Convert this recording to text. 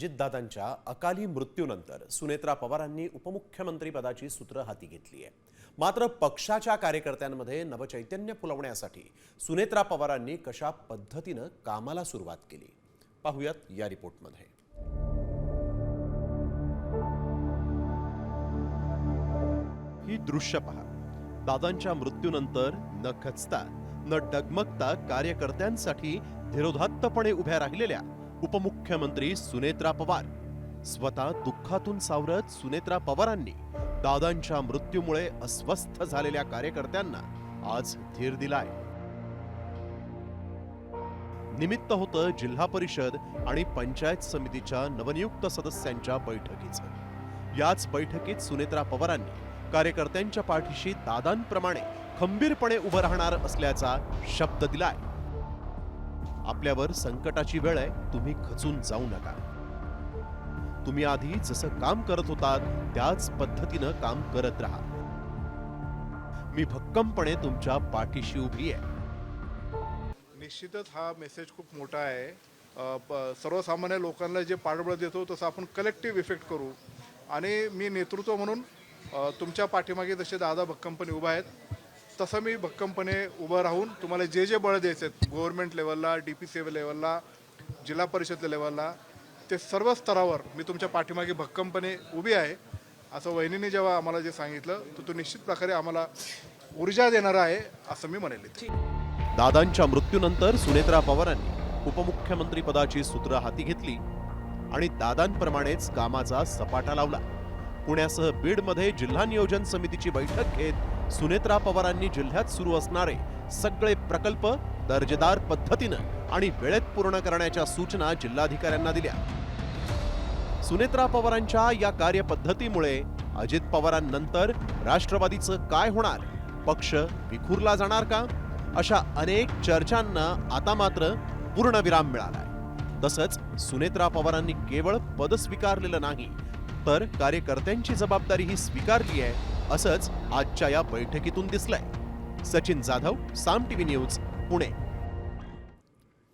अजितदादांच्या अकाली मृत्यूनंतर सुनेत्रा पवारांनी उपमुख्यमंत्री पदाची सूत्र हाती घेतली आहे। मात्र पक्षाच्या कार्यकर्त्यांमध्ये नवचैतन्य फुलवण्यासाठी सुनेत्रा पवारांनी कशा पद्धतीने कामाला सुरुवात केली पाहूयात या रिपोर्टमध्ये। ही दृश्य पहा। दादांच्या मृत्यूनंतर न खचता न डगमगता कार्यकर्त्यांसाठी धीरोदात्तपणे उभ्या राहिलेल्या उपमुख्यमंत्री सुनेत्रा पवार। स्वतः दुःखातून सावरत सुनेत्रा पवारांनी दादांच्या मृत्यूमुळे अस्वस्थ झालेल्या कार्यकर्त्यांना आज धीर दिलाय। निमित्त होतं जिल्हा परिषद आणि पंचायत समितीच्या नवनियुक्त सदस्यांच्या बैठकीचं। याच बैठकीत सुनेत्रा पवारांनी कार्यकर्त्यांच्या पाठीशी दादांप्रमाणे खंबीरपणे उभं राहणार असल्याचा शब्द दिलाय। आपल्यावर संकटाची वेळ आहे, तुम्ही खचून जाऊ नका। तुम्ही आधी जसं काम करत होतात त्याच पद्धतीनं काम करत राहा। मी भक्कमपणे तुमच्या पाठीशी उभी आहे। निश्चितच हा मेसेज खूप मोठा आहे। सर्वसामान्य लोकांना जे पाठबळ देतो तसं आपण कलेक्टिव्ह इफेक्ट करू आणि मी नेतृत्व म्हणून तुमच्या पाठीमागे जसे दादा भक्कमपणे उभा आहेत तसं मी भक्कमपणे उभं राहून तुम्हाला जे जे बळ द्यायचे गव्हर्नमेंट लेवलला, DPC लेवलला, जिल्हा परिषद लेवलला, ते सर्व स्तरावर मी तुमच्या पाठीमागे भक्कमपणे उभी आहे असं वहिनीने जेव्हा आम्हाला जे सांगितलं तो निश्चित प्रकारे आम्हाला ऊर्जा देणारा आहे असं मी म्हणेल। दादांच्या मृत्यूनंतर सुनेत्रा पवारांनी उपमुख्यमंत्री पदाची सूत्र हाती घेतली आणि दादांप्रमाणेच कामाचा सपाटा लावला। पुण्यासह बीडमध्ये जिल्हा नियोजन समितीची बैठक घेत सुनेत्रा पवारांनी जिल्ह्यात सुरू असणारे सगळे प्रकल्प दर्जेदार पद्धतीनं आणि वेळेत पूर्ण करण्याच्या सूचना जिल्हाधिकाऱ्यांना दिल्या। सुनेत्रा पवारांच्या या कार्यपद्धतीमुळे अजित पवारांनंतर राष्ट्रवादीचं काय होणार, पक्ष विखुरला जाणार का, अशा अनेक चर्चांना आता मात्र पूर्णविराम मिळालाय। तसंच सुनेत्रा पवारांनी केवळ पद स्वीकारलेलं नाही तर कार्यकर्त्यांची जबाबदारीही स्वीकारली आहे असंच आजच्या या बैठकीतून दिसलंय। सचिन जाधव, साम टीव्ही न्यूज, पुणे।